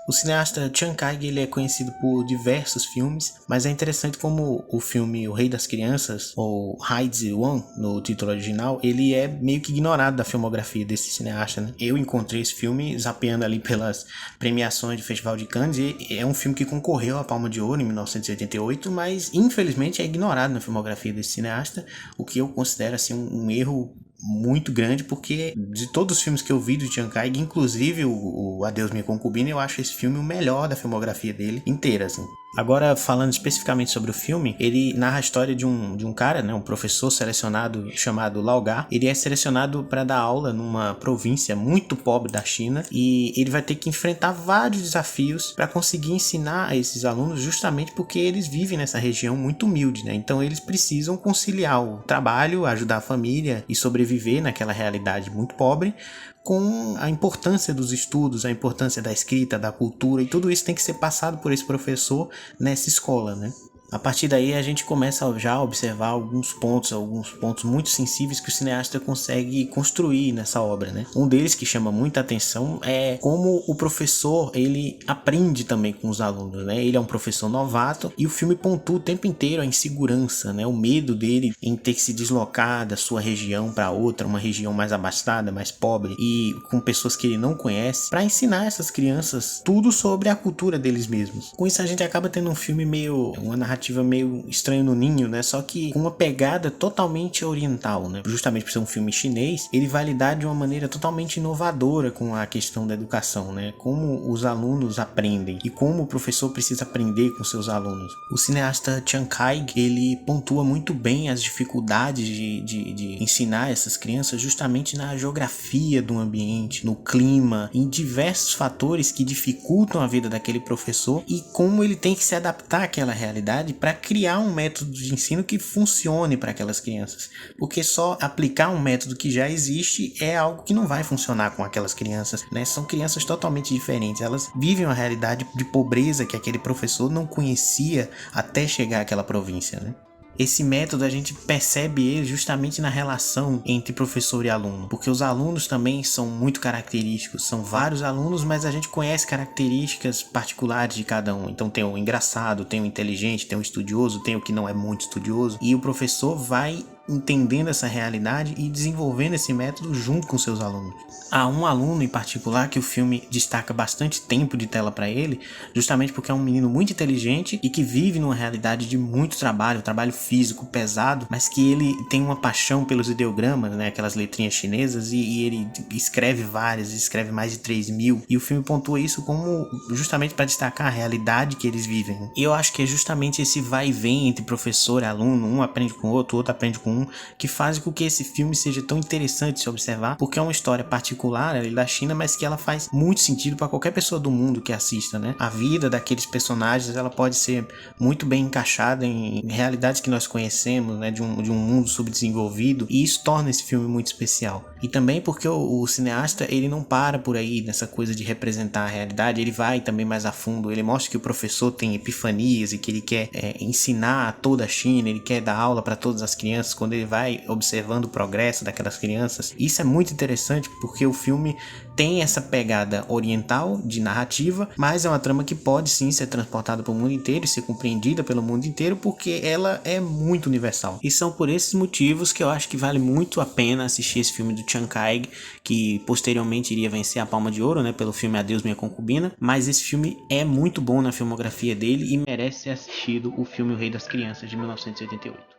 O cineasta Chiang Kai ele é conhecido por diversos filmes, mas é interessante como o filme O Rei das Crianças, ou Hai Zi-Wan no título original, ele é meio que ignorado da filmografia desse cineasta, né? Eu encontrei esse filme zapeando ali pelas premiações do Festival de Cannes e é um filme que concorreu à Palma de Ouro em 1988, mas infelizmente é ignorado na filmografia desse cineasta, o que eu considero assim um erro muito grande, porque de todos os filmes que eu vi do Chiang Kai, inclusive o Adeus Minha Concubina, eu acho esse filme o melhor da filmografia dele inteira, assim. Agora, falando especificamente sobre o filme, ele narra a história de um cara, né, um professor selecionado chamado Lao Ga. Ele é selecionado para dar aula numa província muito pobre da China e ele vai ter que enfrentar vários desafios para conseguir ensinar a esses alunos, justamente porque eles vivem nessa região muito humilde, né? Então eles precisam conciliar o trabalho, ajudar a família e sobreviver naquela realidade muito pobre, com a importância dos estudos, a importância da escrita, da cultura, e tudo isso tem que ser passado por esse professor nessa escola, né? A partir daí a gente começa já a observar alguns pontos muito sensíveis que o cineasta consegue construir nessa obra, né? Um deles que chama muita atenção é como o professor, ele aprende também com os alunos, né? Ele é um professor novato e o filme pontua o tempo inteiro a insegurança, né? O medo dele em ter que se deslocar da sua região para outra, uma região mais abastada, mais pobre e com pessoas que ele não conhece, para ensinar essas crianças tudo sobre a cultura deles mesmos. Com isso a gente acaba tendo um filme uma narrativa meio Estranho no Ninho, né? Só que com uma pegada totalmente oriental, né? Justamente por ser um filme chinês, ele vai lidar de uma maneira totalmente inovadora com a questão da educação, né? Como os alunos aprendem e como o professor precisa aprender com seus alunos. O cineasta Chiang Kai, ele pontua muito bem as dificuldades de ensinar essas crianças justamente na geografia do ambiente, no clima, em diversos fatores que dificultam a vida daquele professor e como ele tem que se adaptar àquela realidade para criar um método de ensino que funcione para aquelas crianças, porque só aplicar um método que já existe é algo que não vai funcionar com aquelas crianças, né? São crianças totalmente diferentes, elas vivem uma realidade de pobreza que aquele professor não conhecia até chegar àquela província, né? Esse método a gente percebe ele justamente na relação entre professor e aluno, porque os alunos também são muito característicos, são vários alunos, mas a gente conhece características particulares de cada um. Então tem o engraçado, tem o inteligente, tem o estudioso, tem o que não é muito estudioso, e o professor vai entendendo essa realidade e desenvolvendo esse método junto com seus alunos. Há um aluno em particular que o filme destaca bastante tempo de tela para ele, justamente porque é um menino muito inteligente e que vive numa realidade de muito trabalho físico pesado, mas que ele tem uma paixão pelos ideogramas, né, aquelas letrinhas chinesas, e ele escreve mais de 3.000, e o filme pontua isso como justamente para destacar a realidade que eles vivem. E eu acho que é justamente esse vai e vem entre professor e aluno, um aprende com o outro aprende com que faz com que esse filme seja tão interessante de se observar, porque é uma história particular ali da China, mas que ela faz muito sentido para qualquer pessoa do mundo que assista, né? A vida daqueles personagens, ela pode ser muito bem encaixada em realidades que nós conhecemos, né? De um mundo subdesenvolvido, e isso torna esse filme muito especial. E também porque o cineasta, ele não para por aí nessa coisa de representar a realidade, ele vai também mais a fundo, ele mostra que o professor tem epifanias e que ele quer ensinar a toda a China, ele quer dar aula para todas as crianças, quando ele vai observando o progresso daquelas crianças. Isso é muito interessante porque o filme tem essa pegada oriental de narrativa, mas é uma trama que pode sim ser transportada para o mundo inteiro e ser compreendida pelo mundo inteiro, porque ela é muito universal. E são por esses motivos que eu acho que vale muito a pena assistir esse filme do Chiang Kai, que posteriormente iria vencer a Palma de Ouro, né, pelo filme Adeus Minha Concubina, mas esse filme é muito bom na filmografia dele e merece ser assistido, o filme O Rei das Crianças, de 1988.